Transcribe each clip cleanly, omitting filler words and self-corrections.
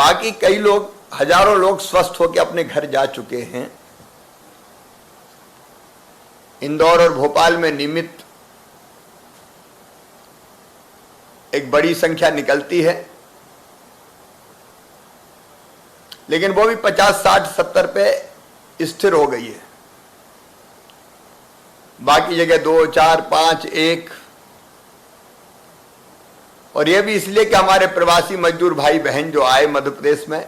बाकी कई लोग, हजारों लोग स्वस्थ होकर अपने घर जा चुके हैं। इंदौर और भोपाल में नियमित एक बड़ी संख्या निकलती है, लेकिन वो भी 50, 60, 70 पे स्थिर हो गई है। बाकी जगह 2, 4, 5, 1। और यह भी इसलिए कि हमारे प्रवासी मजदूर भाई बहन जो आए मध्य प्रदेश में,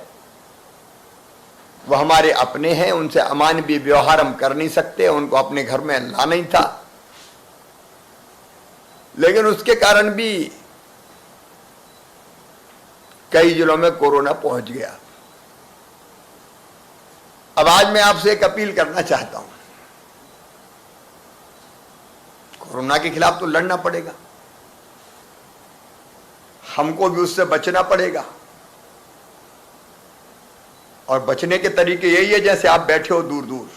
वो हमारे अपने हैं, उनसे अमानवीय व्यवहार हम कर नहीं सकते, उनको अपने घर में ला नहीं था। लेकिन उसके कारण भी कई जिलों में कोरोना पहुंच गया। अब आज मैं आपसे एक अपील करना चाहता हूं, कोरोना के खिलाफ तो लड़ना पड़ेगा, हमको भी उससे बचना पड़ेगा। और बचने के तरीके यही है, जैसे आप बैठे हो दूर दूर,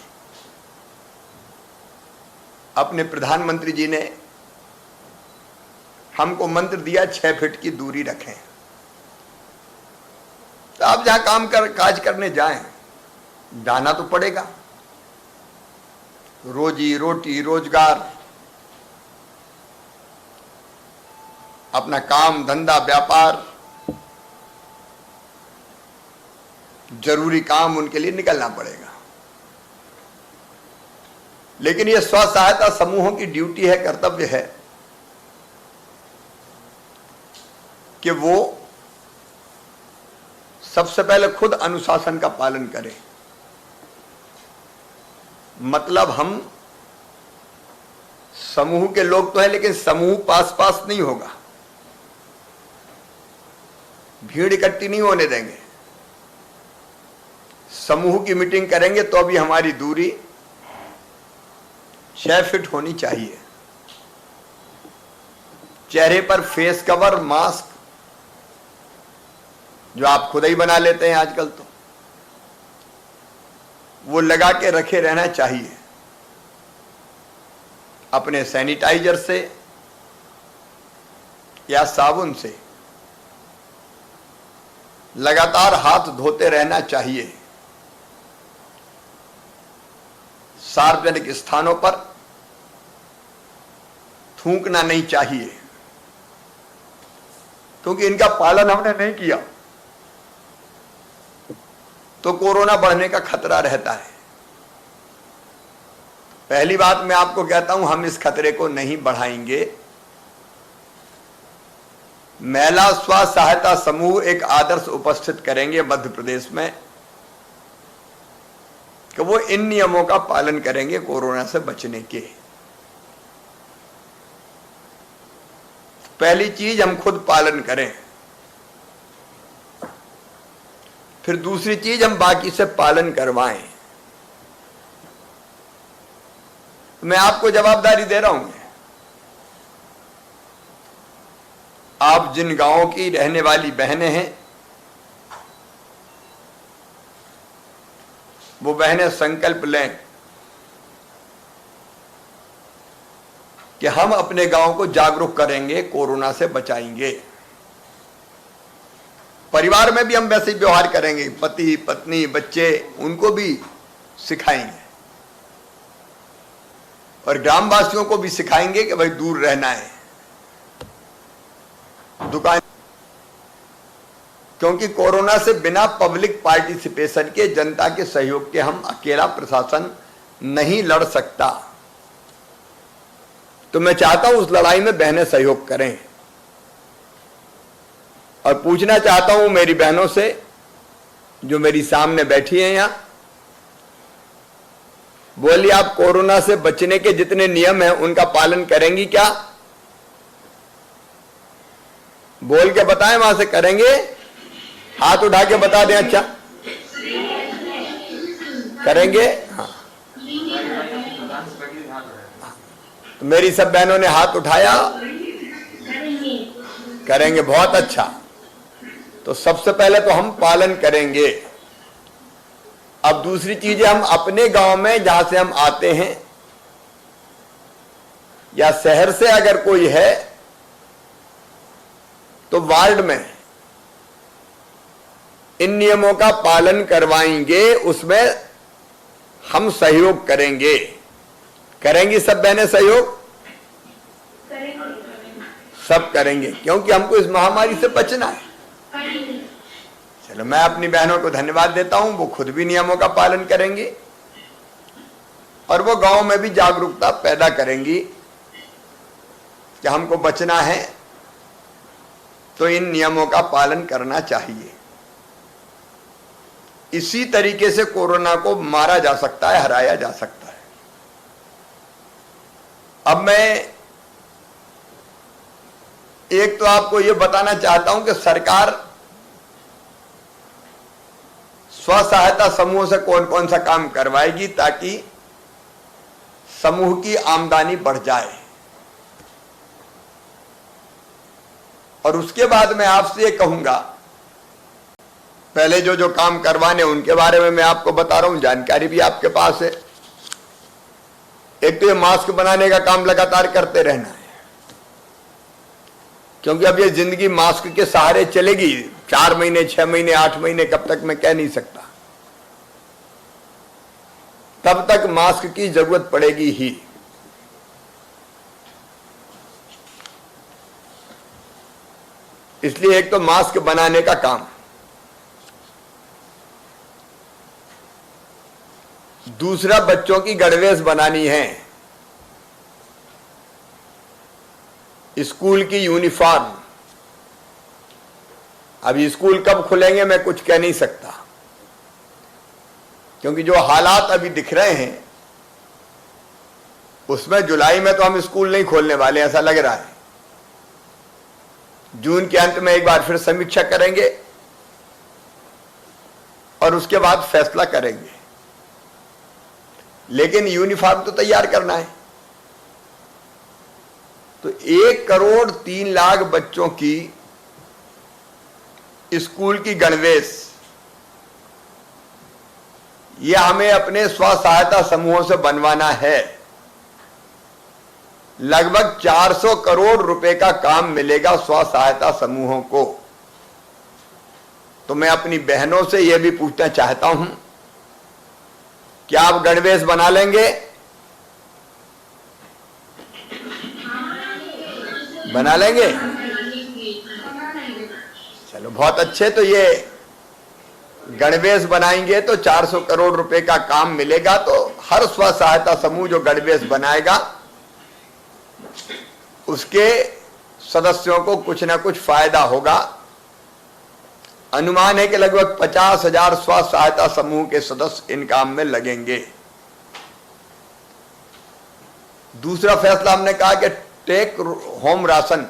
अपने प्रधानमंत्री जी ने हमको मंत्र दिया 6 फीट की दूरी रखें। तो आप जहां काज करने जाएं, जाना तो पड़ेगा। रोजी रोटी, रोजगार, अपना काम धंधा, व्यापार, जरूरी काम, उनके लिए निकलना पड़ेगा। लेकिन यह स्व सहायता समूहों की ड्यूटी है, कर्तव्य है कि वो सबसे पहले खुद अनुशासन का पालन करें। मतलब हम समूह के लोग तो हैं, लेकिन समूह पास पास नहीं होगा, भीड़ इकट्ठी नहीं होने देंगे। समूह की मीटिंग करेंगे तो भी हमारी दूरी 6 फीट होनी चाहिए। चेहरे पर फेस कवर, मास्क जो आप खुद ही बना लेते हैं आजकल, तो वो लगा के रखे रहना चाहिए। अपने सैनिटाइजर से या साबुन से लगातार हाथ धोते रहना चाहिए। सार्वजनिक स्थानों पर थूकना नहीं चाहिए, क्योंकि इनका पालन हमने नहीं किया तो कोरोना बढ़ने का खतरा रहता है। पहली बात मैं आपको कहता हूं, हम इस खतरे को नहीं बढ़ाएंगे। महिला स्व सहायता समूह एक आदर्श उपस्थित करेंगे मध्य प्रदेश में कि वो इन नियमों का पालन करेंगे कोरोना से बचने के। पहली चीज हम खुद पालन करें, फिर दूसरी चीज हम बाकी से पालन करवाएं। मैं आपको जवाबदारी दे रहा हूं। आप जिन गांवों की रहने वाली बहनें हैं, वो बहनें संकल्प लें कि हम अपने गांव को जागरूक करेंगे, कोरोना से बचाएंगे। परिवार में भी हम वैसे ही व्यवहार करेंगे, पति पत्नी बच्चे, उनको भी सिखाएंगे और ग्रामवासियों को भी सिखाएंगे कि भाई दूर रहना है। दुकान, क्योंकि कोरोना से बिना पब्लिक पार्टिसिपेशन के, जनता के सहयोग के हम अकेला प्रशासन नहीं लड़ सकता। तो मैं चाहता हूं उस लड़ाई में बहनें सहयोग करें। और पूछना चाहता हूं मेरी बहनों से जो मेरी सामने बैठी हैं यहां, बोलिए आप कोरोना से बचने के जितने नियम हैं उनका पालन करेंगी क्या? बोल के बताएं, वहां से करेंगे? हाथ उठा के बता दें। अच्छा, करेंगे? हाँ, तो मेरी सब बहनों ने हाथ उठाया, करेंगे, बहुत अच्छा। तो सबसे पहले तो हम पालन करेंगे। अब दूसरी चीजें, हम अपने गांव में जहां से हम आते हैं या शहर से अगर कोई है तो वार्ड में इन नियमों का पालन करवाएंगे, उसमें हम सहयोग करेंगे। करेंगी सब बहनें सहयोग? सब करेंगे, क्योंकि हमको इस महामारी से बचना है। चलो, मैं अपनी बहनों को धन्यवाद देता हूं, वो खुद भी नियमों का पालन करेंगी और वो गांव में भी जागरूकता पैदा करेंगी कि हमको बचना है तो इन नियमों का पालन करना चाहिए। इसी तरीके से कोरोना को मारा जा सकता है, हराया जा सकता है। अब मैं एक तो आपको यह बताना चाहता हूं कि सरकार स्व सहायता समूहों से कौन कौन सा काम करवाएगी ताकि समूह की आमदनी बढ़ जाए। और उसके बाद मैं आपसे ये कहूंगा, पहले जो जो काम करवाने उनके बारे में मैं आपको बता रहा हूं, जानकारी भी आपके पास है। एक तो ये मास्क बनाने का काम लगातार करते रहना है, क्योंकि अब ये जिंदगी मास्क के सहारे चलेगी। 4 महीने, 6 महीने, 8 महीने, कब तक मैं कह नहीं सकता, तब तक मास्क की जरूरत पड़ेगी ही। इसलिए एक तो मास्क बनाने का काम, दूसरा बच्चों की गणवेश बनानी है, स्कूल की यूनिफॉर्म। अभी स्कूल कब खुलेंगे मैं कुछ कह नहीं सकता, क्योंकि जो हालात अभी दिख रहे हैं उसमें जुलाई में तो हम स्कूल नहीं खोलने वाले, ऐसा लग रहा है। जून के अंत में एक बार फिर समीक्षा करेंगे और उसके बाद फैसला करेंगे। लेकिन यूनिफॉर्म तो तैयार करना है। तो 1,03,00,000 बच्चों की स्कूल की गणवेश, यह हमें अपने स्व सहायता समूहों से बनवाना है। लगभग 400 करोड़ रुपए का काम मिलेगा स्व सहायता समूहों को। तो मैं अपनी बहनों से यह भी पूछना चाहता हूं, क्या आप गणवेश बना लेंगे? बना लेंगे? चलो, बहुत अच्छे। तो ये गणवेश बनाएंगे तो 400 करोड़ रुपए का काम मिलेगा। तो हर स्व सहायता समूह जो गणवेश बनाएगा उसके सदस्यों को कुछ ना कुछ फायदा होगा। अनुमान है कि लगभग 50,000 स्व सहायता समूह के सदस्य इन काम में लगेंगे। दूसरा फैसला हमने कहा कि टेक होम राशन,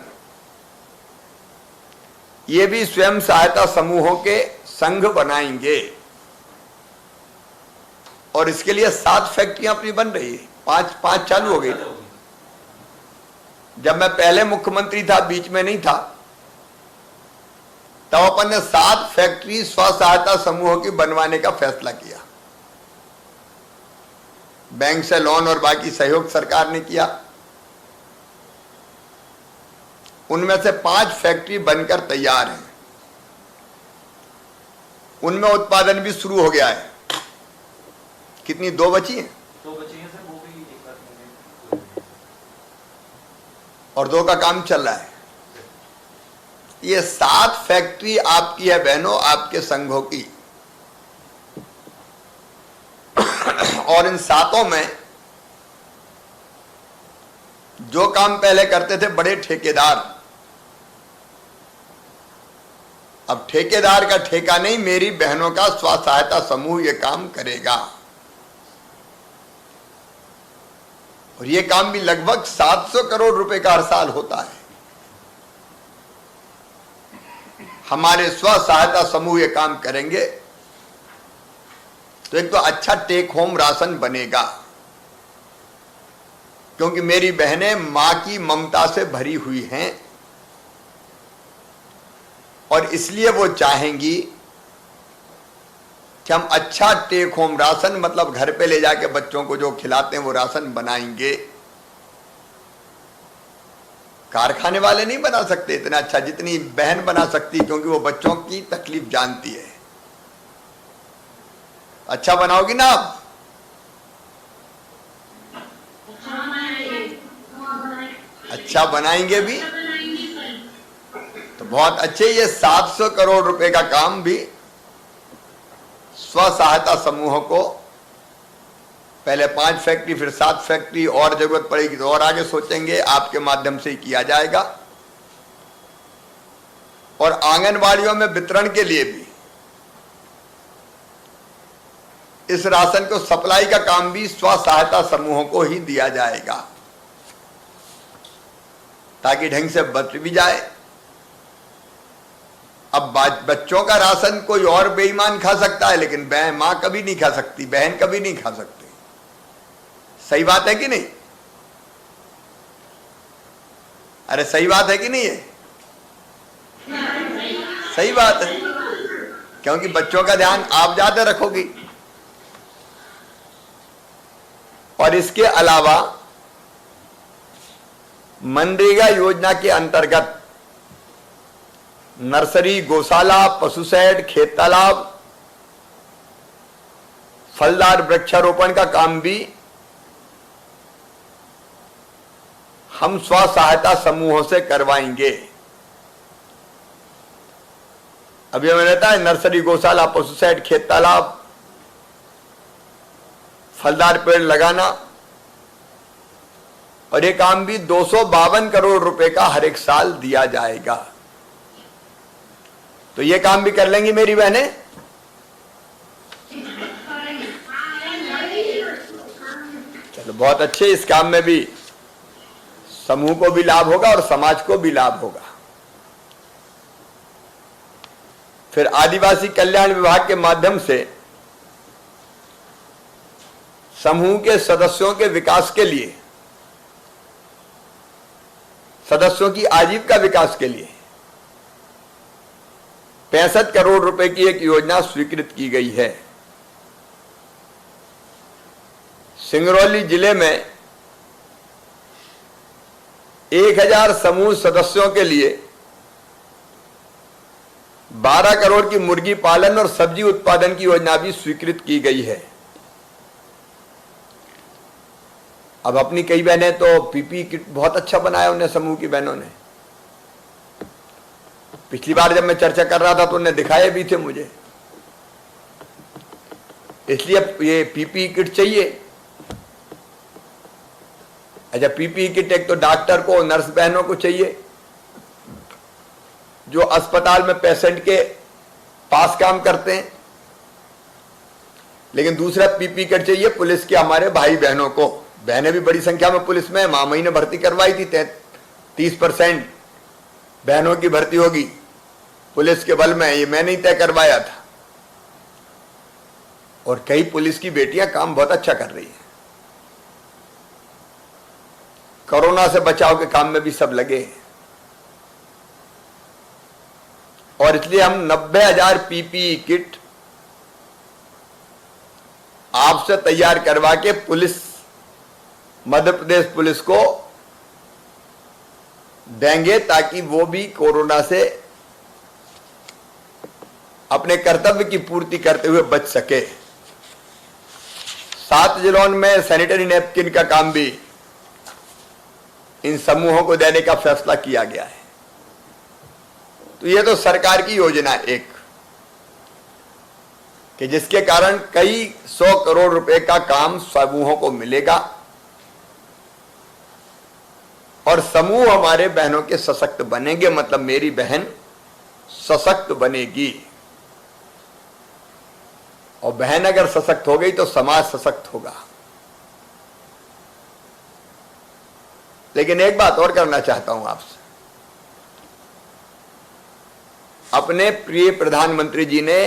ये भी स्वयं सहायता समूहों के संघ बनाएंगे और इसके लिए 7 फैक्ट्रियां अपनी बन रही है। 5 चालू हो गई। जब मैं पहले मुख्यमंत्री था, बीच में नहीं था, तब अपन ने 7 फैक्ट्री स्व सहायता समूहों की बनवाने का फैसला किया। बैंक से लोन और बाकी सहयोग सरकार ने किया। उनमें से 5 फैक्ट्री बनकर तैयार हैं। उनमें उत्पादन भी शुरू हो गया है। कितनी? 2 बची हैं? 2 बची हैं सर, वो भी एक साथ में और 2 का काम चल रहा है। ये 7 फैक्ट्री आपकी है बहनों, आपके संघों की। और इन 7 में जो काम पहले करते थे बड़े ठेकेदार, अब ठेकेदार का ठेका नहीं, मेरी बहनों का स्व सहायता समूह ये काम करेगा। और ये काम भी लगभग 700 करोड़ रुपए का हर साल होता है। हमारे स्व सहायता समूह ये काम करेंगे तो एक तो अच्छा टेक होम राशन बनेगा, क्योंकि मेरी बहनें मां की ममता से भरी हुई हैं और इसलिए वो चाहेंगी कि हम अच्छा टेक होम राशन, मतलब घर पे ले जाके बच्चों को जो खिलाते हैं वो राशन बनाएंगे। कारखाने वाले नहीं बना सकते इतना अच्छा जितनी बहन बना सकती, क्योंकि वो बच्चों की तकलीफ जानती है। अच्छा बनाओगी ना आप? अच्छा बनाएंगे भी तो बहुत अच्छे। ये 700 करोड़ रुपए का काम भी स्व सहायता समूहों को, पहले 5 फैक्ट्री फिर 7 फैक्ट्री, और जरूरत पड़ेगी तो और आगे सोचेंगे, आपके माध्यम से ही किया जाएगा। और आंगनबाड़ियों में वितरण के लिए भी इस राशन को सप्लाई का काम भी स्व सहायता समूहों को ही दिया जाएगा, ताकि ढंग से बच भी जाए। अब बच्चों का राशन कोई और बेईमान खा सकता है, लेकिन मां कभी नहीं खा सकती, बहन कभी नहीं खा सकती। सही बात है कि नहीं? अरे सही बात है कि नहीं है? सही बात है, क्योंकि बच्चों का ध्यान आप ज्यादा रखोगी। और इसके अलावा मनरेगा योजना के अंतर्गत नर्सरी, गौशाला, पशु शेड, खेत तालाब, फलदार वृक्षारोपण का काम भी हम स्व सहायता समूहों से करवाएंगे। अभी हमें रहता है नर्सरी, गौशाला, पशु शेड, खेत तालाब, फलदार पेड़ लगाना, और ये काम भी 252 करोड़ रुपए का हर एक साल दिया जाएगा। तो ये काम भी कर लेंगी मेरी बहनें। चलो बहुत अच्छे। इस काम में भी समूह को भी लाभ होगा और समाज को भी लाभ होगा। फिर आदिवासी कल्याण विभाग के माध्यम से समूह के सदस्यों के विकास के लिए, सदस्यों की आजीविका विकास के लिए 65 करोड़ रुपए की एक योजना स्वीकृत की गई है। सिंगरौली जिले में 1000 समूह सदस्यों के लिए 12 करोड़ की मुर्गी पालन और सब्जी उत्पादन की योजना भी स्वीकृत की गई है। अब अपनी कई बहनें तो पीपी किट बहुत अच्छा बनाया उन्हें, समूह की बहनों ने। पिछली बार जब मैं चर्चा कर रहा था तो उन्हें दिखाए भी थे मुझे। इसलिए ये पीपी किट चाहिए। अच्छा, पीपी किट एक तो डॉक्टर को, नर्स बहनों को चाहिए जो अस्पताल में पेशेंट के पास काम करते हैं, लेकिन दूसरा पीपी किट चाहिए पुलिस के हमारे भाई बहनों को। बहनें भी बड़ी संख्या में पुलिस में, मामई ने भर्ती करवाई थी, 30% बहनों की भर्ती होगी पुलिस के बल में, ये मैंने ही तय करवाया था। और कई पुलिस की बेटियां काम बहुत अच्छा कर रही है। कोरोना से बचाव के काम में भी सब लगे हैं। और इसलिए हम 90,000 पीपीई किट आपसे तैयार करवा के पुलिस, मध्य प्रदेश पुलिस को देंगे, ताकि वो भी कोरोना से अपने कर्तव्य की पूर्ति करते हुए बच सके। 7 जिलों में सैनिटरी नैपकिन का काम भी इन समूहों को देने का फैसला किया गया है। तो ये तो सरकार की योजना एक, कि जिसके कारण कई 100 करोड़ रुपए का काम समूहों को मिलेगा और समूह हमारे बहनों के सशक्त बनेंगे, मतलब मेरी बहन सशक्त बनेगी। और बहन अगर सशक्त हो गई तो समाज सशक्त होगा। लेकिन एक बात और करना चाहता हूं आपसे। अपने प्रिय प्रधानमंत्री जी ने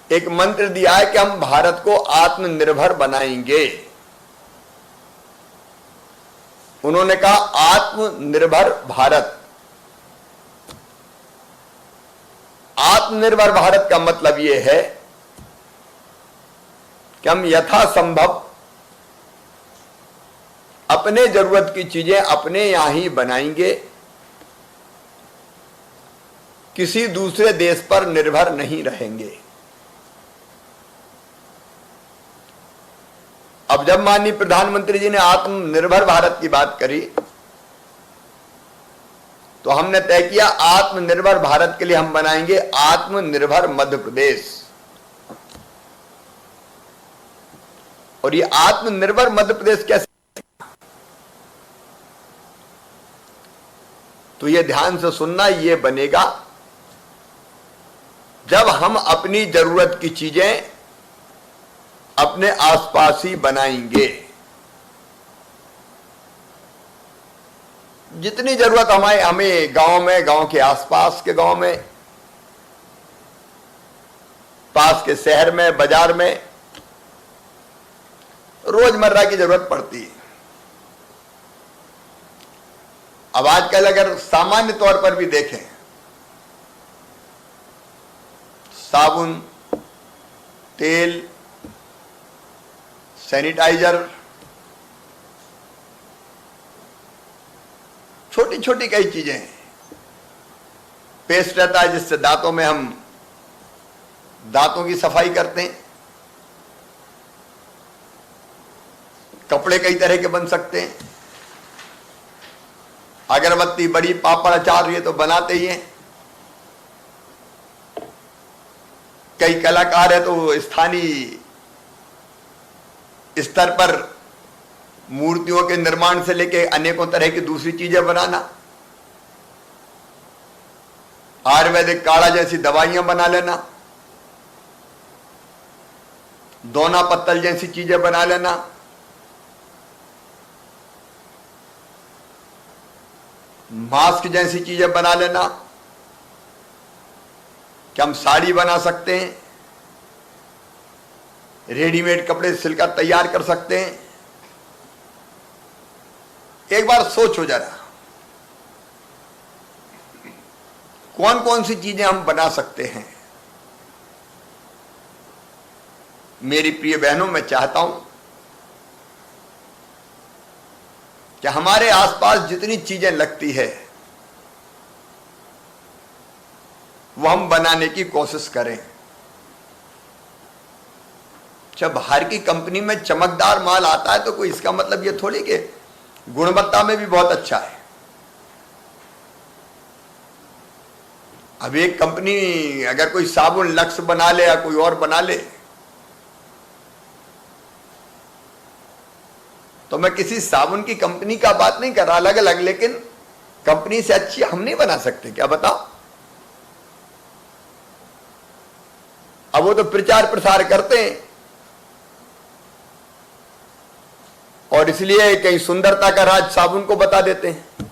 एक मंत्र दिया है कि हम भारत को आत्मनिर्भर बनाएंगे। उन्होंने कहा आत्मनिर्भर भारत। आत्मनिर्भर भारत का मतलब यह है कि हम यथासंभव अपने जरूरत की चीजें अपने यहां ही बनाएंगे, किसी दूसरे देश पर निर्भर नहीं रहेंगे। अब जब माननीय प्रधानमंत्री जी ने आत्मनिर्भर भारत की बात करी, तो हमने तय किया आत्मनिर्भर भारत के लिए हम बनाएंगे आत्मनिर्भर मध्य प्रदेश। और ये आत्मनिर्भर मध्य प्रदेश कैसे, तो ये ध्यान से सुनना, ये बनेगा जब हम अपनी जरूरत की चीजें अपने आसपास ही बनाएंगे। जितनी जरूरत हमें गांव में, गांव के आसपास के गांव में, पास के शहर में, बाजार में रोजमर्रा की जरूरत पड़ती है। अब आजकल अगर सामान्य तौर पर भी देखें, साबुन, तेल, सैनिटाइजर, छोटी छोटी कई चीजें हैं। पेस्ट रहता है जिससे दांतों में हम दांतों की सफाई करते हैं। कपड़े कई तरह के बन सकते हैं। अगरबत्ती, बड़ी, पापड़, अचार ये तो बनाते ही हैं। कई कलाकार है तो स्थानीय स्तर पर मूर्तियों के निर्माण से लेके अनेकों तरह की दूसरी चीजें बनाना, आयुर्वेदिक काढ़ा जैसी दवाइयां बना लेना, दोना पत्तल जैसी चीजें बना लेना, मास्क जैसी चीजें बना लेना। कि हम साड़ी बना सकते हैं, रेडीमेड कपड़े सिलकर तैयार कर सकते हैं। एक बार सोचो जरा, कौन कौन सी चीजें हम बना सकते हैं। मेरी प्रिय बहनों, मैं चाहता हूं कि हमारे आसपास जितनी चीजें लगती है वो हम बनाने की कोशिश करें। जब बाहर की कंपनी में चमकदार माल आता है तो कोई इसका मतलब ये थोड़ी कि गुणवत्ता में भी बहुत अच्छा है। अब एक कंपनी अगर कोई साबुन लक्स बना ले या कोई और बना ले, तो मैं किसी साबुन की कंपनी का बात नहीं कर रहा, अलग अलग, लेकिन कंपनी से अच्छी हम नहीं बना सकते क्या, बताओ। अब वो तो प्रचार प्रसार करते हैं और इसलिए कहीं सुंदरता का राज साबुन को बता देते हैं।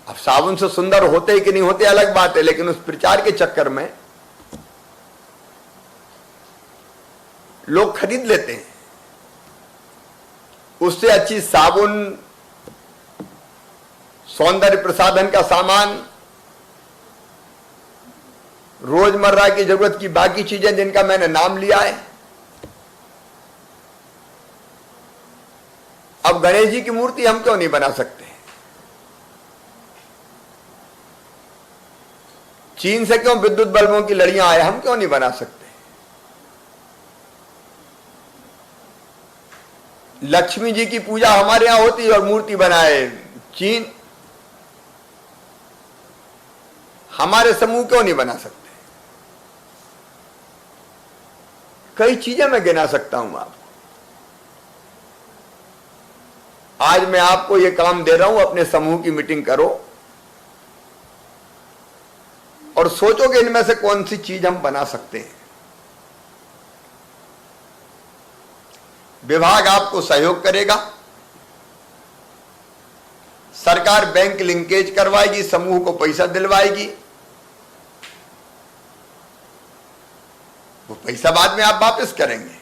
अब साबुन से सुंदर होते कि नहीं होते अलग बात है, लेकिन उस प्रचार के चक्कर में लोग खरीद लेते हैं। उससे अच्छी साबुन, सौंदर्य प्रसाधन का सामान, रोजमर्रा की जरूरत की बाकी चीजें जिनका मैंने नाम लिया है। अब गणेश जी की मूर्ति हम क्यों नहीं बना सकते? चीन से क्यों विद्युत बल्बों की लड़ियां आए, हम क्यों नहीं बना सकते? लक्ष्मी जी की पूजा हमारे यहां होती है और मूर्ति बनाए चीन, हमारे समूह क्यों नहीं बना सकते? कई चीजें मैं गिना सकता हूं आपको। आज मैं आपको यह काम दे रहा हूं, अपने समूह की मीटिंग करो और सोचो कि इनमें से कौन सी चीज हम बना सकते हैं। विभाग आपको सहयोग करेगा, सरकार बैंक लिंकेज करवाएगी, समूह को पैसा दिलवाएगी, वो पैसा बाद में आप वापस करेंगे।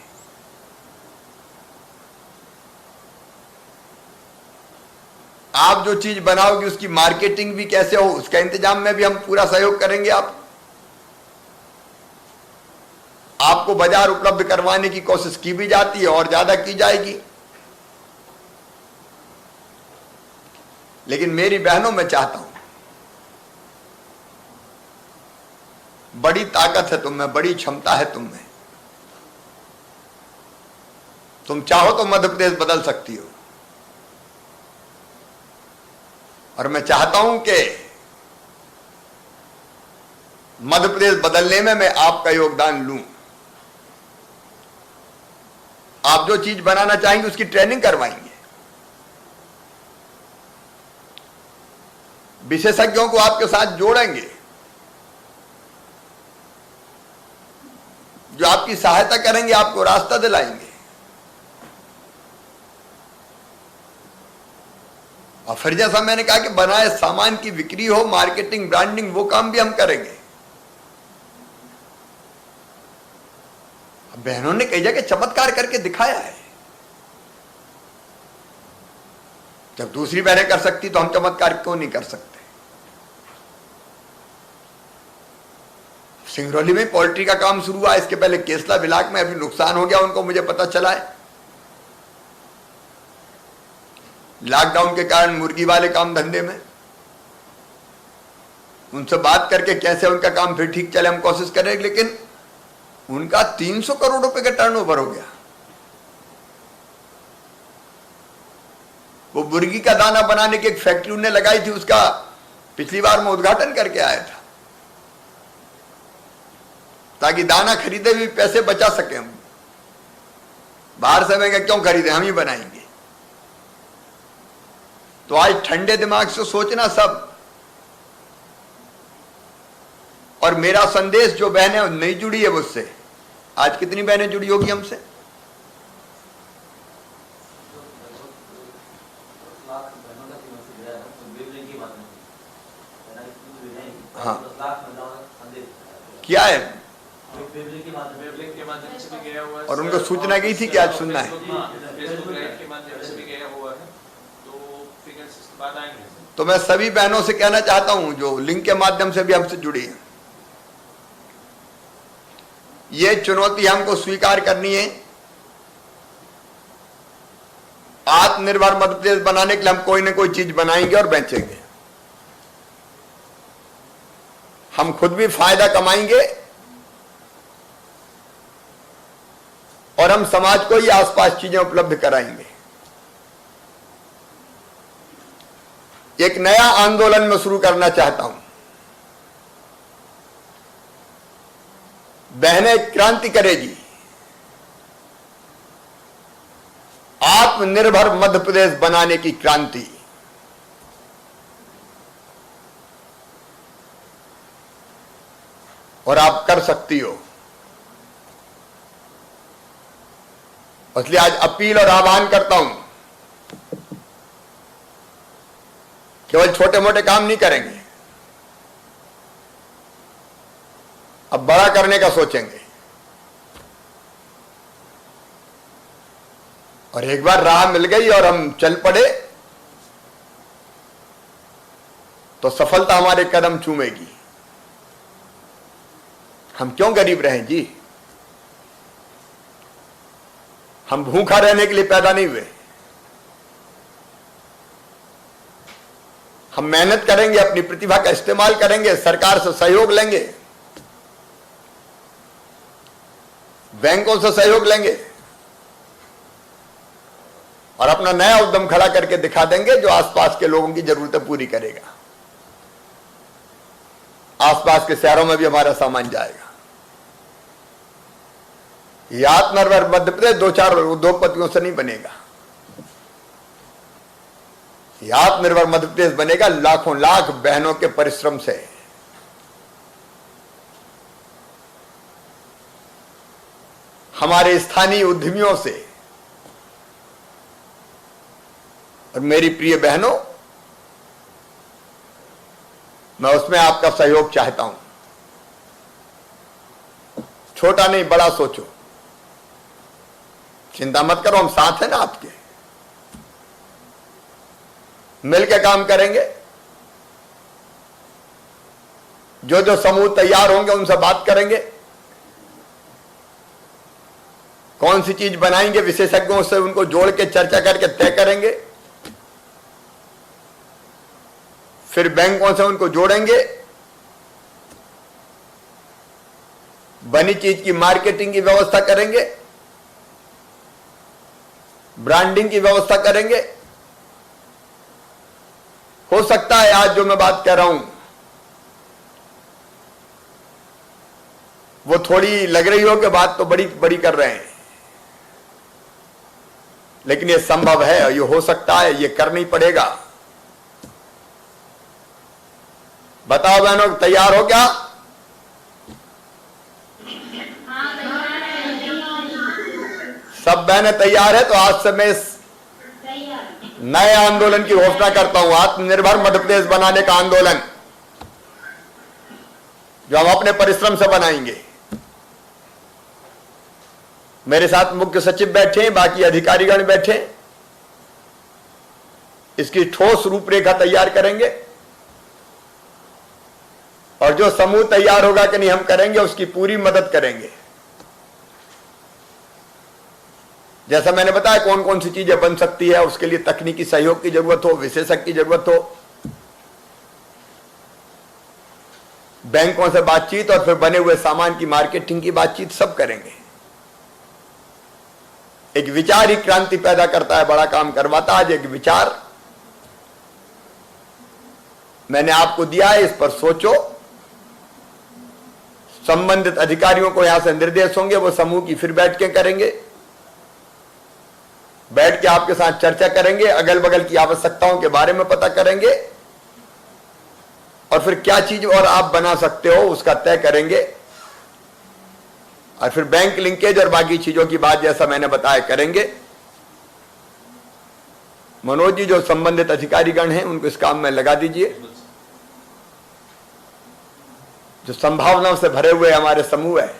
आप जो चीज बनाओगे उसकी मार्केटिंग भी कैसे हो, उसका इंतजाम में भी हम पूरा सहयोग करेंगे। आपको बाजार उपलब्ध करवाने की कोशिश की भी जाती है और ज्यादा की जाएगी। लेकिन मेरी बहनों, मैं चाहता हूं, बड़ी ताकत है तुम में, बड़ी क्षमता है तुम में। तुम चाहो तो मध्य प्रदेश बदल सकती हो, और मैं चाहता हूं कि मध्य प्रदेश बदलने में मैं आपका योगदान लूं। आप जो चीज बनाना चाहेंगे उसकी ट्रेनिंग करवाएंगे, विशेषज्ञों को आपके साथ जोड़ेंगे जो आपकी सहायता करेंगे, आपको रास्ता दिलाएंगे। और फिर जैसा मैंने कहा कि बनाए सामान की बिक्री हो, मार्केटिंग, ब्रांडिंग, वो काम भी हम करेंगे। बहनों ने कई जगह चमत्कार करके दिखाया है। जब दूसरी बहनें कर सकती तो हम चमत्कार क्यों नहीं कर सकते? सिंगरौली में पोल्ट्री का काम शुरू हुआ, इसके पहले केसला बिलाक में अभी नुकसान हो गया उनको, मुझे पता चला है। लॉकडाउन के कारण मुर्गी वाले काम धंधे में उनसे बात करके कैसे उनका काम फिर ठीक चले हम कोशिश करेंगे, लेकिन उनका 300 करोड़ रुपए का टर्नओवर हो गया। वो मुर्गी का दाना बनाने की एक फैक्ट्री उन्हें लगाई थी, उसका पिछली बार मैं उद्घाटन करके आया था, ताकि दाना खरीदे भी पैसे बचा सके हम। बाहर से महंगा क्यों खरीदे, हम ही बनाएंगे। तो आज ठंडे दिमाग से सोचना सब। और मेरा संदेश जो बहनें नहीं जुड़ी है मुझसे, आज कितनी बहनें जुड़ी होगी हमसे? हाँ, क्या है? और उनको सूचना गई थी कि आज सुनना है, तो मैं सभी बहनों से कहना चाहता हूं जो लिंक के माध्यम से भी हमसे जुड़ी हैं, ये चुनौती हमको स्वीकार करनी है। आत्मनिर्भर मध्य प्रदेश बनाने के लिए हम कोई ना कोई चीज बनाएंगे और बेचेंगे। हम खुद भी फायदा कमाएंगे और हम समाज को ही आसपास चीजें उपलब्ध कराएंगे। एक नया आंदोलन में शुरू करना चाहता हूं। बहनें क्रांति करेगी, आत्मनिर्भर मध्य प्रदेश बनाने की क्रांति। और आप कर सकती हो। इसलिए आज अपील और आह्वान करता हूं, केवल छोटे मोटे काम नहीं करेंगे, अब बड़ा करने का सोचेंगे। और एक बार राह मिल गई और हम चल पड़े तो सफलता हमारे कदम चूमेगी। हम क्यों गरीब रहें जी? हम भूखा रहने के लिए पैदा नहीं हुए। हम मेहनत करेंगे, अपनी प्रतिभा का इस्तेमाल करेंगे, सरकार से सहयोग लेंगे, बैंकों से सहयोग लेंगे और अपना नया उद्यम खड़ा करके दिखा देंगे जो आसपास के लोगों की जरूरतें पूरी करेगा। आसपास के शहरों में भी हमारा सामान जाएगा। ये आत्मनिर्भर मध्य प्रदेश दो चार उद्योगपतियों से नहीं बनेगा। ये आत्मनिर्भर मध्य प्रदेश बनेगा लाखों लाख बहनों के परिश्रम से। हमारे स्थानीय उद्यमियों से। और मेरी प्रिय बहनों, मैं उसमें आपका सहयोग चाहता हूं। छोटा नहीं, बड़ा सोचो। चिंता मत करो, हम साथ हैं ना आपके। मिलकर काम करेंगे। जो जो समूह तैयार होंगे उनसे बात करेंगे, कौन सी चीज बनाएंगे, विशेषज्ञों से उनको जोड़ के चर्चा करके तय करेंगे। फिर बैंकों से उनको जोड़ेंगे, बनी चीज की मार्केटिंग की व्यवस्था करेंगे ब्रांडिंग की व्यवस्था करेंगे। हो सकता है आज जो मैं बात कह रहा हूं वो थोड़ी लग रही हो कि बात तो बड़ी बड़ी कर रहे हैं, लेकिन ये संभव है, ये हो सकता है, ये करना ही पड़ेगा। बताओ बहनों, तैयार हो क्या? सब बहनें तैयार है तो आज से मैं इस नए आंदोलन की घोषणा करता हूं, आत्मनिर्भर मध्य प्रदेश बनाने का आंदोलन, जो हम अपने परिश्रम से बनाएंगे। मेरे साथ मुख्य सचिव बैठे हैं, बाकी अधिकारीगण बैठे हैं। इसकी ठोस रूपरेखा तैयार करेंगे और जो समूह तैयार होगा कि नहीं हम करेंगे, उसकी पूरी मदद करेंगे। जैसा मैंने बताया कौन कौन सी चीजें बन सकती है, उसके लिए तकनीकी सहयोग की जरूरत हो, विशेषज्ञ की जरूरत हो, बैंकों से बातचीत और फिर बने हुए सामान की मार्केटिंग की बातचीत सब करेंगे। एक विचार ही क्रांति पैदा करता है, बड़ा काम करवाता है। आज एक विचार मैंने आपको दिया है, इस पर सोचो। संबंधित अधिकारियों को यहां से निर्देश होंगे, वो समूह की फिर बैठ के करेंगे, बैठ के आपके साथ चर्चा करेंगे, अगल बगल की आवश्यकताओं के बारे में पता करेंगे और फिर क्या चीज और आप बना सकते हो उसका तय करेंगे और फिर बैंक लिंकेज और बाकी चीजों की बात जैसा मैंने बताया करेंगे। मनोज जी, जो संबंधित अधिकारीगण हैं उनको इस काम में लगा दीजिए। जो संभावनाओं से भरे हुए हमारे समूह है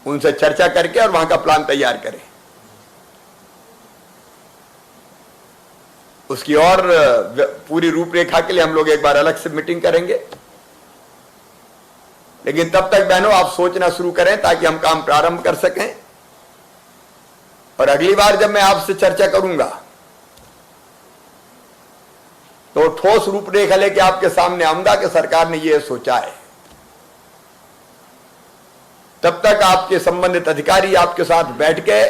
उनसे चर्चा करके और वहां का प्लान तैयार करें। उसकी और पूरी रूपरेखा के लिए हम लोग एक बार अलग से मीटिंग करेंगे, लेकिन तब तक बहनों आप सोचना शुरू करें ताकि हम काम प्रारंभ कर सकें। और अगली बार जब मैं आपसे चर्चा करूंगा तो ठोस रूपरेखा लेके आपके सामने आऊंगा कि सरकार ने ये सोचा है। तब तक आपके संबंधित अधिकारी आपके साथ बैठ के,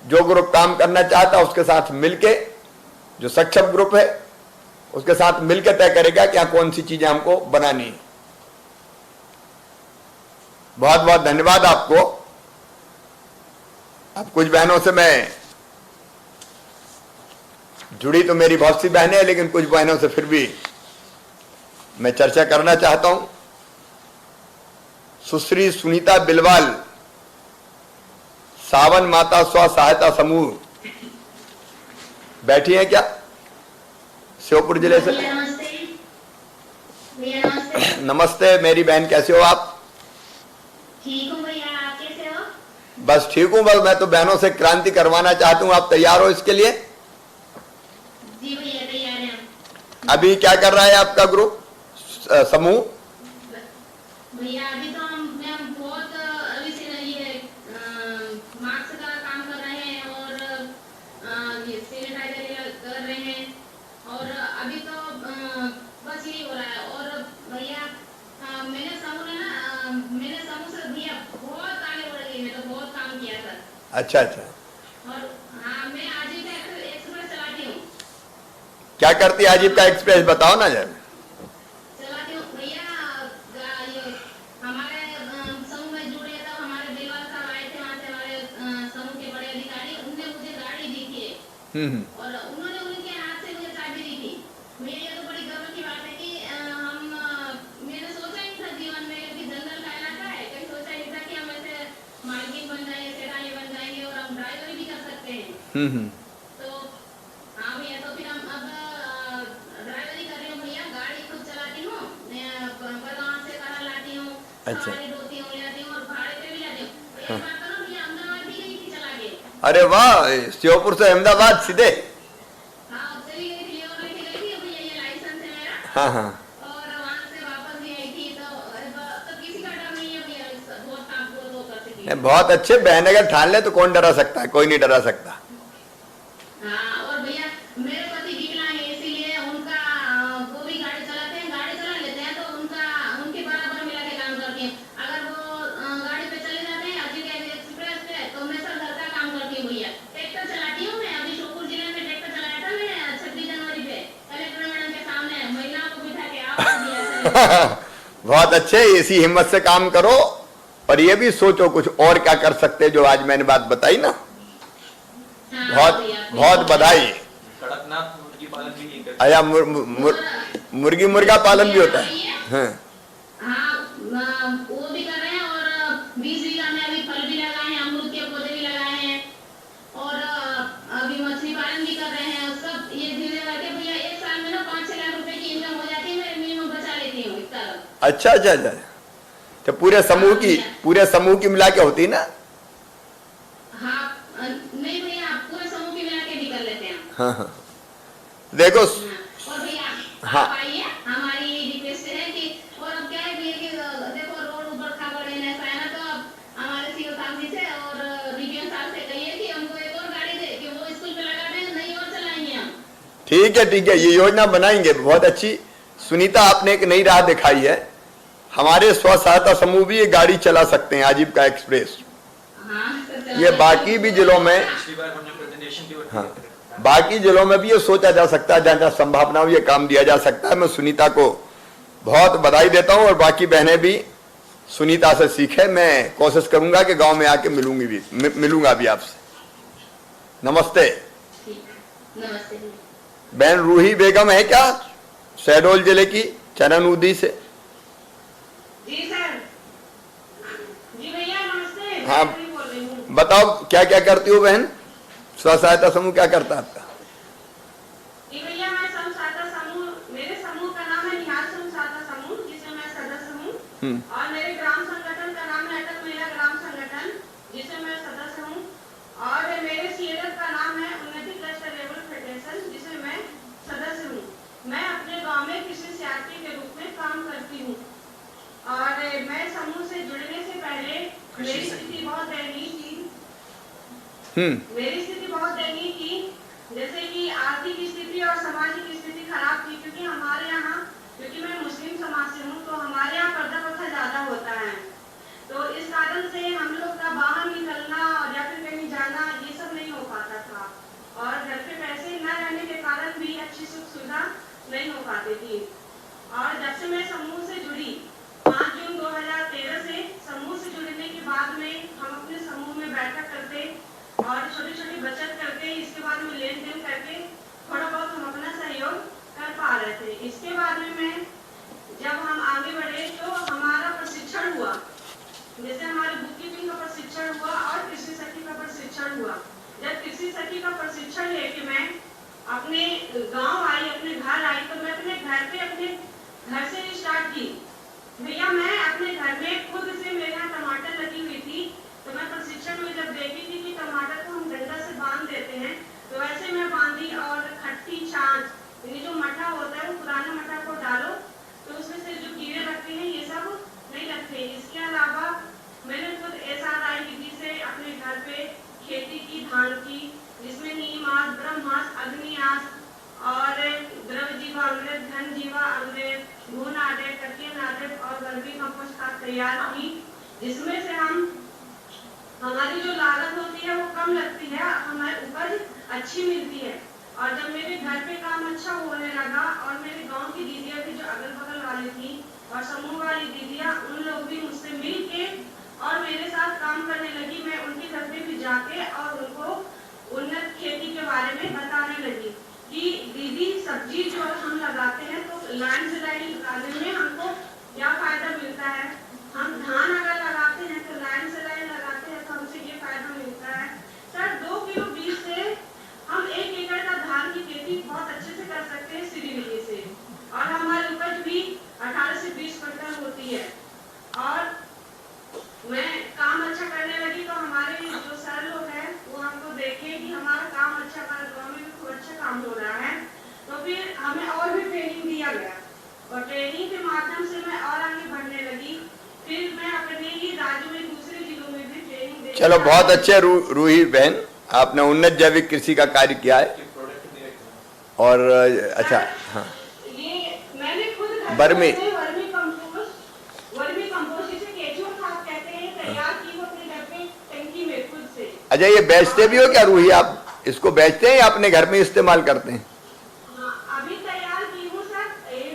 जो ग्रुप काम करना चाहता है उसके साथ मिलके, जो सक्षम ग्रुप है उसके साथ मिलकर तय करेगा कि यहां कौन सी चीजें हमको बनानी है। बहुत बहुत धन्यवाद आपको। अब कुछ बहनों से मैं जुड़ी तो मेरी बहुत सी बहनें हैं, लेकिन कुछ बहनों से फिर भी मैं चर्चा करना चाहता हूं। सुश्री सुनीता बिलवाल, सावन माता स्व सहायता समूह, बैठी हैं क्या? श्योपुर जिले से। नमस्ते मेरी बहन, कैसे हो आप? ठीक हूँ भैया, आप कैसे हो? बस ठीक हूँ। बस मैं तो बहनों से क्रांति करवाना चाहता हूँ, आप तैयार हो इसके लिए? जी भैया तैयार हैं। अभी क्या कर रहा है आपका ग्रुप समूह? भैया अभी तो हम बहुत अभी से ये मास्क का काम कर रहे हैं और ये सैनिटाइजर कर रहे हैं और अभी तो बस यही हो रहा है। और भैया मैंने समूह से भैया बहुत आगे बढ़ गई, मैं तो बहुत काम किया था। अच्छा अच्छा। और हाँ, मैं आजीविका एक्सप्रेस चलाती हूँ। क्या करती है आजीविका एक्सप्रेस, बताओ ना जरा। चलाती हूँ भैया। ये हमारे समूह में जुड़े तब हमारे बिलवाल साहब आए थे, वहाँ से हमारे समूह के बड़े अधिकारी, उनने मुझे गाड़ी दी थी और उन्होंने उनके हाथ से मुझे चाबी दी थी। भैया ये तो बड़ी गर्व की बात है कि मैंने सोचा ही था जीवन में कि जंगल का इलाका है, कभी सोचा ही था कि हम ऐसे मालकिन बन जाएंगे, सेठानी बन जाएंगे और हम ड्राइवर भी कर सकते हैं। तो हाँ भैया, तो फिर हम अब ड्राइवरी कर रही हूँ भैया, गाड़ी खुद चलाती हूँ, बलगांव से कहाँ लाती हूँ, साड़ी धोती हूँ, ले आती हूँ और भाड़े पे भी लाती हूँ। तो एक बार तो ना भैया अहमदाबाद भी गई थी चला के। अरे वाह, श्योपुर से अहमदाबाद सीधे? हाँ चली गई थी, लेबर लेके गई थी भैया, ये लाइसेंस है मेरा। हाँ हाँ। और वहाँ से वापस भी आई थी, तो किसी का डर नहीं है भैया, बहुत काम को कर सकी। बहुत अच्छे। बहन अगर ठान ले तो कौन डरा सकता है, कोई नहीं डरा सकता। हाँ और भैया मेरे पति विकलांग है, इसीलिए उनका वो भी गाड़ी चलाते हैं, गाड़ी चला लेते हैं, तो उनके बराबर मिला के काम करती हूँ। अगर वो गाड़ी पे चले जाते हैं आजीविका एक्सप्रेस पे, तो मैं सब घर का काम करती हूँ बहुत अच्छे, इसी हिम्मत से काम करो और ये भी सोचो कुछ और क्या कर सकते हैं, जो आज मैंने बात बताई ना। हाँ, बहुत भैया, बहुत बधाई। कड़कनाथ मुर्गी पालन भी नहीं करते। आया मुर्गी मुर्गा पालन भी होता है। हाँ। हाँ, वो भी कर रहे हैं और 20 बीघा में अभी फल भी लगाए हैं, अमरूद के पौधे भी लगाए हैं और अभी मछली पालन भी कर रहे हैं। और सब ये धीरे करके भैया एक साल में ना 5-6 लाख रुपए की इनकम हो जाती है, मैं मिनिमम बचा लेती हूँ इतना। अच्छा अच्छा अच्छा, तो पूरे समूह की मिला के होती ना। हाँ, नहीं भैया, आप पूरे समूह की मिला के भी कर लेते हैं। हाँ हाँ, देखो और भैया हाँ। आप आइए, हमारी रिक्वेस्ट है कि और अब क्या है भैया कि देखो रोड ऊपर खबर है ऐसा है ना, तो अब हमारे सीओ साहब जी से और बीपीएम साहब से कहिए कि हमको एक और गाड़ी दे कि वो स्कूल पे लगा दें, नहीं और चलाएंगे हम। ठीक है, ये योजना बनाएंगे, बहुत अच्छी। सुनीता, आपने एक नई राह दिखाई है। हमारे स्व सहायता समूह भी ये गाड़ी चला सकते हैं, आजीविका एक्सप्रेस। हाँ, तो चला ये बाकी भी जिलों में, पिछली बार हमने प्रेजेंटेशन दी। हाँ, बाकी जिलों में भी ये सोचा जा सकता है, जहाँ जहाँ संभावना हो ये काम दिया जा सकता है। मैं सुनीता को बहुत बधाई देता हूँ और बाकी बहनें भी सुनीता से सीखे। मैं कोशिश करूंगा कि गांव में आके मिलूंगा भी आपसे। नमस्ते। नमस्ते। बहन रूही बेगम है क्या, शहडोल जिले की चरनउदी से? जी सर। जी भैया नमस्ते। हाँ, मैं बोल रही हूँ। बताओ क्या क्या करती हो बहन? स्व सहायता समूह क्या करता है आपका? जी भैया, मैं समूह सहायता समूह, मेरे समूह का नाम है निहाल समूह सहायता समूह, जिसमें मैं सदस्य हूँ। और मेरे ग्राम संगठन का नाम है अटल महिला ग्राम संगठन, जिसमें मैं सदस्य हूँ। और मेरे सीएलएफ का नाम है उन्नति क्लस्टर लेवल फेडरेशन, जिसमें मैं सदस्य हूँ। मैं अपने गांव में कृषि सहायक के रूप में काम करती हूँ। और मैं समूह से जुड़ने से पहले मेरी स्थिति बहुत दयनीय थी। मेरी स्थिति बहुत दयनीय थी, जैसे कि आर्थिक स्थिति और सामाजिक स्थिति खराब थी, क्योंकि हमारे यहाँ, क्योंकि मैं मुस्लिम समाज से हूँ, तो हमारे यहाँ पर्दा प्रथा ज्यादा होता है। तो इस कारण से हम लोग का बाहर निकलना और या फिर कहीं जाना ये सब नहीं हो पाता था। और घर पे पैसे न रहने के कारण भी अच्छी सुख सुविधा नहीं हो पाती थी। और जब से मैं समूह से जुड़ी 5 जून 2013 से, समूह से जुड़ने के बाद में हम अपने समूह में बैठक करते और छोटी छोटी बचत करके, इसके बाद में लेन देन करके थोड़ा बहुत हम अपना सहयोग कर पा रहे थे। इसके बाद में जब हम आगे बढ़े तो हमारा प्रशिक्षण हुआ, जैसे हमारे बुक कीपिंग का प्रशिक्षण हुआ और कृषि सखी का प्रशिक्षण हुआ। जब कृषि सखी का प्रशिक्षण लेके मैं अपने गांव आई, अपने घर आई, तो मैं अपने घर से स्टार्ट की। भैया मैं अपने घर में खुद से, मेरे यहाँ टमाटर लगी हुई थी, तो मैं प्रशिक्षण में जब देखी थी कि टमाटर को हम डंडा से बांध देते हैं, तो वैसे मैं बांधी और खट्टी छाछ, यानी जो मठा होता है वो पुराना मठा को डालो तो उसमें से जो कीड़े लगते हैं ये सब नहीं लगते। इसके अलावा मैंने खुद SRI विधि से अपने घर पे खेती की, धान की, जिसमें नीमास, ब्रह्मास, अग्नियास और द्रव जीवा अमृत, घन जीवा अमृत, घून आदेश, कटियन आदेश और वर्मी कंपोस्ट खाद तैयार की, जिसमें से हमारी जो लागत होती है वो कम लगती है, हमारी उपज अच्छी मिलती है। और जब मेरे घर पे काम अच्छा होने लगा और मेरे गांव की दीदियां थी जो अगल बगल वाली थी और समूह वाली दीदियां, उन लोग भी मुझसे मिल के और मेरे साथ काम करने लगी। मैं उनके घर पे भी जाके और उनको उन्नत खेती के बारे में बताने लगी कि दीदी सब्जी जो हम लगाते हैं तो लाइन से लाइन लगाने में हमको क्या फायदा मिलता है। हम धान अगर लगाते हैं तो लाइन से लाइन लगाते हैं तो हमसे ये फायदा मिलता है। सर 2 किलो बीज से हम 1 एकड़ का धान की खेती बहुत अच्छे से कर सकते हैं सीधी विधि से, और हमारी उपज भी 18 से 20 क्विंटल होती है। और मैं काम अच्छा करने लगी तो हमारे जो सर लोग हैं वो हमको देखे कि हमारा काम अच्छा, हमारे गाँव में भी खूब अच्छा काम हो रहा है, तो फिर हमें और भी ट्रेनिंग दिया गया और ट्रेनिंग के माध्यम से मैं और आगे बढ़ने लगी। फिर मैं अपने ही राज्य में दूसरे जिलों में भी ट्रेनिंग दे। चलो बहुत अच्छे रूही बहन, आपने उन्नत जैविक कृषि का कार्य किया है। और अच्छा, हाँ, ये मैंने खुद वर्मी कंपोस्ट जिसे केचुआ खाद कहते हैं तैयार की वो अपने घर पे टंकी में खुद से। अच्छा, ये बेचते भी हो क्या रूही? आप इसको बेचते हैं या अपने घर में इस्तेमाल करते हैं? अभी तैयार की हूँ सर,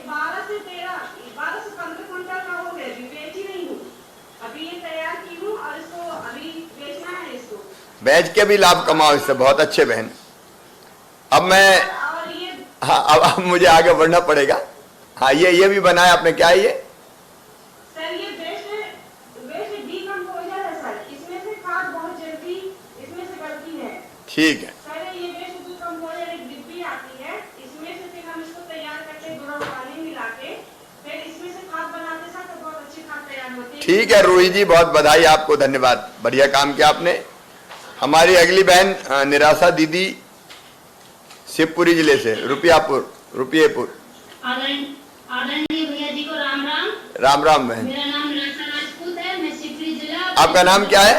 12 से बेच के भी लाभ कमाओ इससे, बहुत अच्छे बहन। अब मैं, और ये हाँ अब मुझे आगे बढ़ना पड़ेगा। हाँ ये भी बनाया आपने, क्या है ये? सर ये वेस्ट डीकंपोजर है सर, इसमें से खाद बहुत जल्दी इसमें से बनती है। ठीक है, सर ये वेस्ट डीकंपोजर एक डिब्बी आती है, इसमें से फिर हम इसको तैयार करके गर्म पानी मिला के फिर इसमें से खाद बनाते सर, तो बहुत अच्छी खाद तैयार होती है। ठीक है रूही जी, बहुत बधाई आपको, धन्यवाद, बढ़िया काम किया आपने। हमारी अगली बहन निराशा दीदी, शिवपुरी जिले से, रुपयेपुर। आदरणीय भैया जी को राम राम। राम राम बहन, मेरा नाम निराशा राजपूत है, मैं शिवपुरी जिला। आपका नाम क्या है?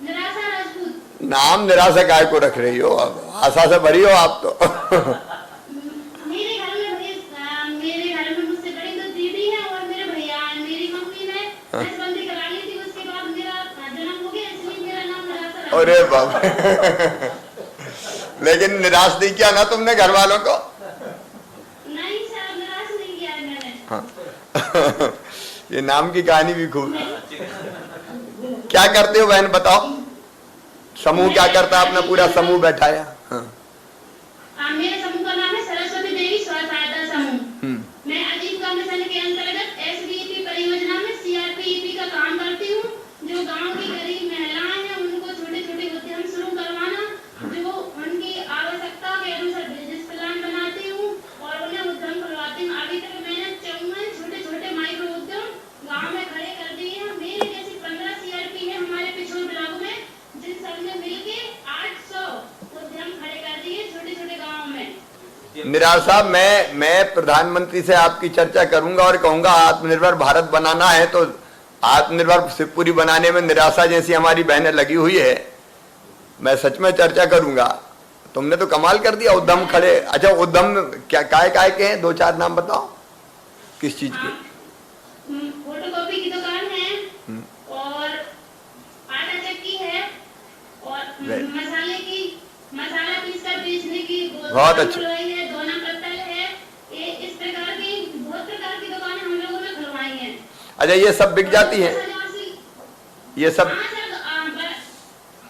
निराशा राजपूत। नाम निराशा काय को रख रही हो, अब आशा से भरी हो आप तो। मेरे घर में मुझसे बड़ी तो दीदी है और मेरे भैया है। मेरी मम्मी ने नसबंदी करा ली थी, उसके बाद मेरा जन्म हो गया, इसलिए मेरा नाम निराशा राजपूत। अरे बाबा, लेकिन निराश नहीं किया ना तुमने घर वालों को? नहीं सर, निराश नहीं किया है मैंने। हाँ। ये नाम की कहानी भी खूब। क्या करते हो बहन बताओ? समूह क्या करता है? अपना पूरा समूह बैठाया। हाँ। मेरे समूह का नाम है सरस्वती देवी स्व सहायता समूह। मैं आजीविका मिशन के अंतर्गत SVP परियोजना में CRPEP का काम करती हूँ। जो गांव की गरीब महिलाएं हैं उनको छोटे छोटे उद्यम शुरू करवाना, जो उनकी आवश्यकता के अनुसार बिजनेस प्लान बनाती हूँ और उन्हें उद्यम करवाती हूँ। अभी तक मैंने 54 छोटे छोटे माइक्रो उद्यम गाँव में खड़े कर दिए हैं। मेरे जैसी 15 CRP है हमारे पिछोर ब्लॉक में, जिन सबने मिलके 800 उद्यम खड़े कर दिए छोटे छोटे गाँव में। निराश साहब, मैं प्रधानमंत्री से आपकी चर्चा करूंगा और कहूंगा आत्मनिर्भर भारत बनाना है तो आत्मनिर्भर शिवपुरी बनाने में निराशा जैसी हमारी बहनें लगी हुई है, मैं सच में चर्चा करूंगा। तुमने तो कमाल कर दिया, उद्यम खड़े। अच्छा उद्यम क्या काय के हैं? 2-4 नाम बताओ, किस चीज के? फोटोकॉपी की दुकान है और आटा चक्की है और मसाला पीस कर बेचने की बहुत अच्छे। है, दोना पत्तल है। ये इस प्रकार की बहुत प्रकार की दुकानें हम लोगों ने खुलवाई हैं। अच्छा ये सब बिक जाती हैं? ये सब हाँ सर,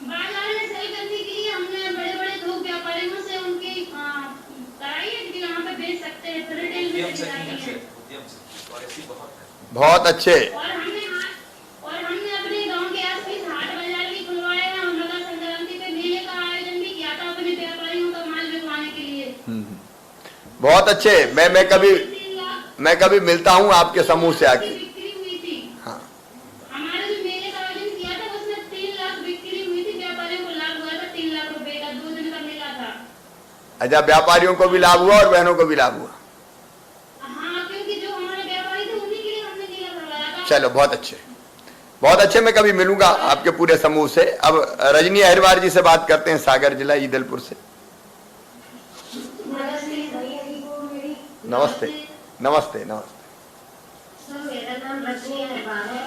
बाजार में सेल करने के लिए हमने बड़े बड़े थोक व्यापारियों से उनकी कराई है कि वहाँ पे बेच सकते हैं, फिर रिटेल में चली जाती है। बहुत अच्छे। और हमने अपने गांव के आसपास हाट बाजार भी खुलवाए हैं और मकर संक्रांति पे मेले का आयोजन भी किया था अपने व्यापारियों का माल बिकवाने के लिए। बहुत अच्छे। मैं 3 लाख कभी मिलता हूँ आपके समूह से आके। बिक्री हुई थी। हाँ। हमारे जो मेले का आयोजन किया था उसमें 3 लाख बिक्री हुई थी। व्यापारियों को लाभ हुआ था 3 लाख रुपए का, 2 दिन का मेला था। अच्छा व्यापारियों को भी लाभ हुआ और बहनों को भी लाभ हुआ? हाँ, क्योंकि जो हमारे व्यापारी थे उन्हीं के लिए हमने मेला करवाया था। चलो बहुत अच्छे, बहुत अच्छे। मैं कभी मिलूंगा आपके पूरे समूह से। अब रजनी अहिरवार जी से बात करते हैं, सागर जिला ईदलपुर से। नमस्ते नमस्ते नमस्ते। सर मेरा नाम रजनी अहिरवार है।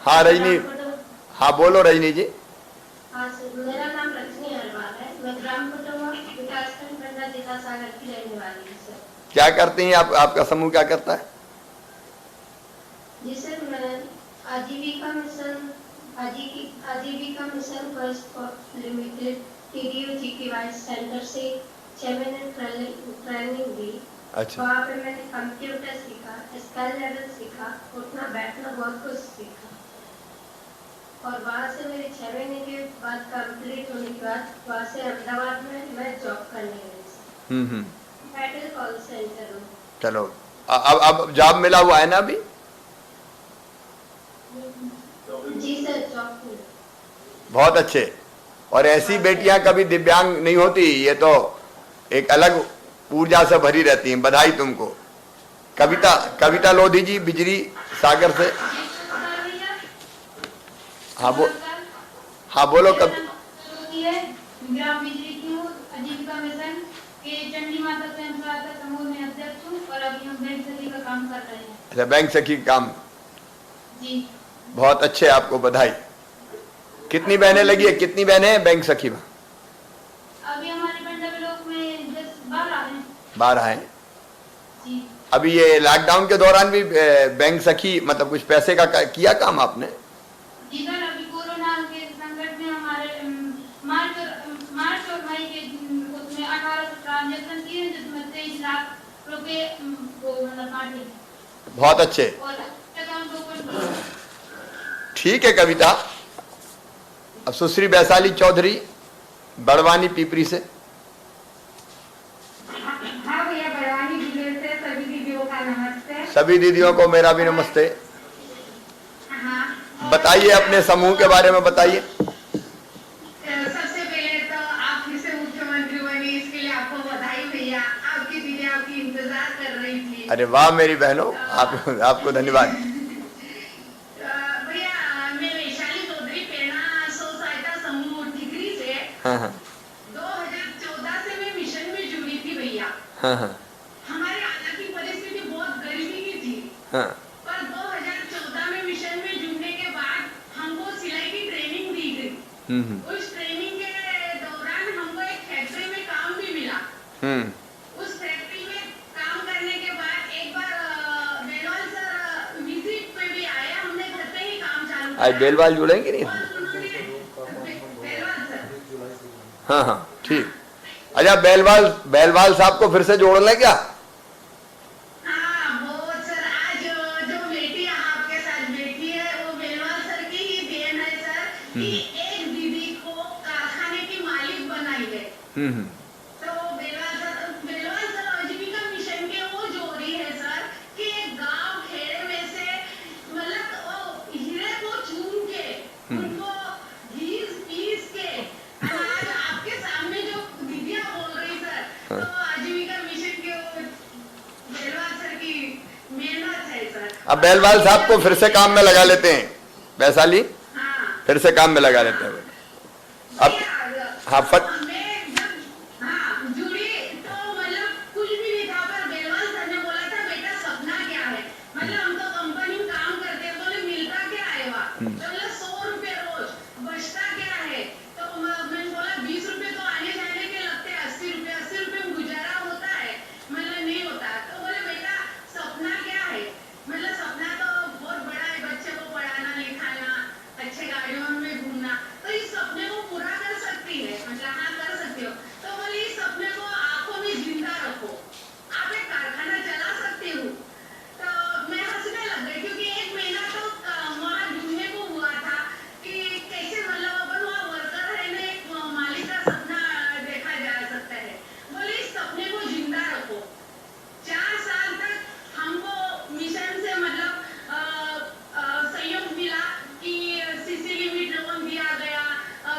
हाँ रजनी, हाँ बोलो रजनी जी। हाँ सर, मेरा नाम रजनी अहिरवार है। मैं ग्राम कुटुंब विकासखंड पंडा जिला सागर की रहने वाली हूँ सर। क्या करती हैं आप? आपका समूह क्या करता है? जी सर, मैं आजीविका mission first limited TDO GKY centre से 6 महीने ट्रेनिंग दी। अच्छा। वहाँ पे मैंने कंप्यूटर सीखा, स्केल लेवल सीखा, उठना बैठना बहुत कुछ सीखा। और वहाँ से मेरे 6 महीने के बाद कंप्लीट होने के बाद वहाँ से अहमदाबाद में मैं जॉब करने गई। एयरटेल कॉल सेंटर में। चलो अब जॉब मिला हुआ है ना अभी? जी सर, जॉब में। बहुत अच्छे। और ऐसी बेटियां कभी दिव्यांग नहीं होती, ये तो एक अलग ऊर्जा से भरी रहती हैं। बधाई तुमको। कविता लोधी जी, बिजली सागर से। हाँ बोलो कब। ग्राम बिजली की हूँ, आजीविका मिशन के चंडी माता स्वयं सहायता समूह में अध्यक्ष हूँ और अभी हम बैंक सखी का काम कर रहे हैं। अच्छा बैंक सखी काम। जी बहुत अच्छे, आपको बधाई। कितनी बहनें लगी है? कितनी बहनें हैं बैंक सखी में? अभी हमारे पंडा ब्लॉक में 10-12 हैं। 12 हैं। जी अभी ये लॉकडाउन के दौरान भी बैंक सखी मतलब कुछ पैसे का किया काम आपने? जी सर, अभी कोरोना के संकट में हमारे के वो मतलब पार्टी बहुत अच्छे, और अकाउंट ओपन। ठीक है कविता। अब सुश्री वैशाली चौधरी बड़वानी पीपरी से। हाँ भैया, बड़वानी जिले से सभी दीदियों का नमस्ते। सभी दीदियों को मेरा भी नमस्ते। हाँ, बताइए अपने समूह के बारे में बताइए। सबसे पहले तो आप फिर से मुख्यमंत्री बने, इसके लिए आपको बधाई भैया। आपकी दीदी आपकी इंतजार कर रही थी। अरे वाह मेरी बहनों, आपको धन्यवाद। भैया, मैं वैशाली चौधरी प्रेरणा स्व सहायता समूह ठिकरी से हाँ हाँ 2014 से मैं मिशन में जुड़ी थी भैया। हाँ हाँ हमारे हालांकि परिस्थिति बहुत गरीबी की थी, हाँ पर 2014 में मिशन में जुड़ने के बाद हमको सिलाई की ट्रेनिंग दी गई। उस ट्रेनिंग के दौरान हमको एक फैक्ट्री में काम भी मिला। उस फैक्ट्री में काम करने के बाद एक बार बेलवाल सर विजिट पे भी आया, हमने घर पे ही काम चालू आज बेलवाल जुड़ेंगे नहीं? और उन्होंने बेलवाल सर, हाँ हाँ ठीक। अच्छा बेलवाल साहब को फिर से जोड़ लें क्या? हाँ बहुत सर, आज जो बेटी आपके साथ बैठी है वो बेलवाल सर की ही देन है सर, कि एक दीदी को कारखाने की मालिक बनाई है। तो बेलवाल सर आजीविका मिशन के वो जोड़ी है सर, कि गांव खेड़े में से मतलब वो हीरे को चुन के उनको घीस पीस के आज आपके सामने जो दीदियां बोल रही सर, तो आजीविका मिशन के वो बेलवाल सर की मेहनत है सर। अब बेलवाल साहब को फिर से काम में लगा लेते हैं। वैशाली हाँ फिर से काम में लगा लेते हैं। अब हाँ मैं जब जुड़ी तो मतलब कुछ भी नहीं था, पर बेलवाल सर ने बोला था बेटा सपना क्या है, मतलब हम तो कंपनी में काम करते हैं, बोले मिलता क्या है वहाँ, तो बोला 100 रुपए रोज, बचता क्या है, तो मैंने बोला 20 रुपए तो आने जाने के लगते हैं, 80 रुपए में गुजारा होता है, मतलब नहीं होता। तो बोले बेटा सपना क्या है, मतलब सपना तो बहुत बड़ा है, बच्चे को पढ़ाना लिखाना, अच्छे गाड़ियों में घूमना, तो इस सपने को पूरा कर सकती है, मतलब हाँ कर सकती हो। तो बोले इस सपने को आंखों में जिंदा रखो, आप एक कारखाना चला सकती हो। तो मैं हंसने लग गई, क्योंकि एक महीना तो वहाँ जुड़ने को हुआ था कि कैसे मतलब अपन वहाँ वर्कर रहने एक मालिक का सपना देखा जा सकता है। बोले इस सपने को जिंदा रखो। 4 साल तक हमको मिशन से मतलब सहयोग मिला कि सीसी लिमिट लोन दिया गया,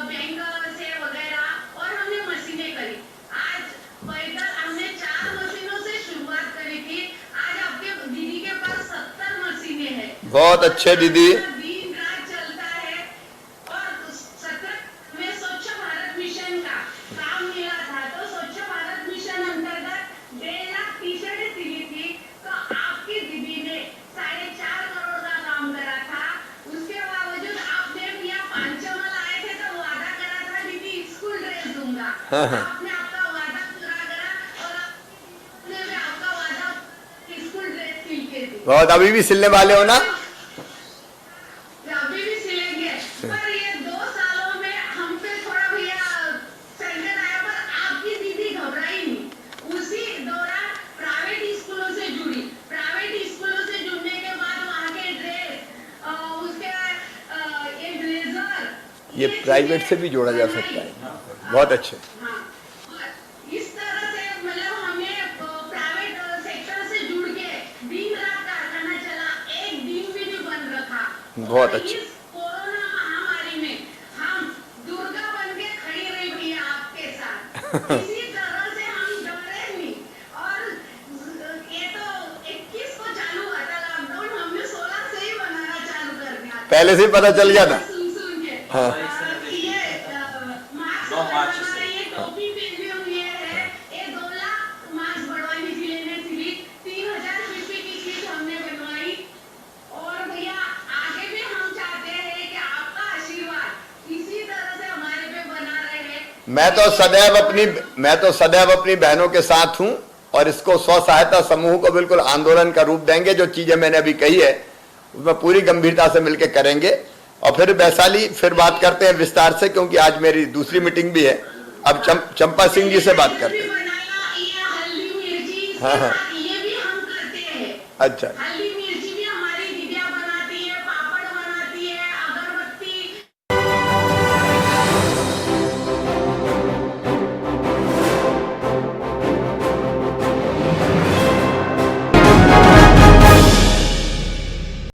बैंक से वगैरह, और हमने मशीनें करी। आज पैदल हमने 4 मशीनों से शुरुआत करी थी, आज आपके दीदी के पास 70 मशीनें हैं। बहुत अच्छे दीदी। दिन रात चलता है। और 17 में स्वच्छ भारत मिशन का काम मिला था, तो स्वच्छ भारत मिशन अंतर्गत 1.5 लाख टी-शर्टें सिली थी, तो आपकी दीदी ने 4.5 करोड़ का काम करा था। उसके बावजूद आपने भैया पांचमल आए थे तो वादा करा था दीदी स्कूल ड्रेस दूंगा, आपने आपका वादा पूरा करा, और आपने भी आपका वादा स्कूल ड्रेस सिल के दी। बहुत, अभी भी सिलने वाले हो ना? अभी भी सिलेंगे, पर ये 2 सालों में हम पे थोड़ा भैया संकट आया, पर आपकी दीदी घबराई नहीं। उसी दौरान प्राइवेट स्कूलों से जुड़ी, प्राइवेट स्कूलों से जुड़ने के बाद वहाँ के ड्रेस, उसके ये ब्लेजर, ये प्राइवेट से भी जोड़ा जा सकता है। बहुत अच्छे। हाँ, इस तरह से मतलब हमने प्राइवेट सेक्टर से जुड़ के दिन रात कारखाना चला, एक दिन भी नहीं बंद रखा। बहुत और अच्छे। इस कोरोना महामारी में हम दुर्गा बन के खड़ी रही भैया आपके साथ। इसी तरह से हम डरे नहीं, और ये तो 21 को चालू हुआ था लॉकडाउन, हमने 16 से ही बनाना चालू कर दिया। पहले से ही पता चल गया था। सुन के हाँ। ये मास्क बनवाना, ये टोपी पहनी हुई है, ये 2 लाख मास्क बड़वानी जिले ने सिली, 3000 पीपी की किट हमने बनवाई। और भैया आगे भी हम चाहते हैं कि आपका आशीर्वाद इसी तरह से हमारे पे बना रहे। मैं तो सदैव अपनी बहनों के साथ हूं, और इसको स्व सहायता समूह को बिल्कुल आंदोलन का रूप देंगे। जो चीजें मैंने अभी कही है उसमें पूरी गंभीरता से मिलकर करेंगे। और फिर वैशाली फिर बात करते हैं विस्तार से, क्योंकि आज मेरी दूसरी मीटिंग भी है। अब चंपा सिंह जी से बात करते हैं। बनाया, ये हल्दी मिर्ची, हाँ, हाँ। ये भी अच्छा हल्दी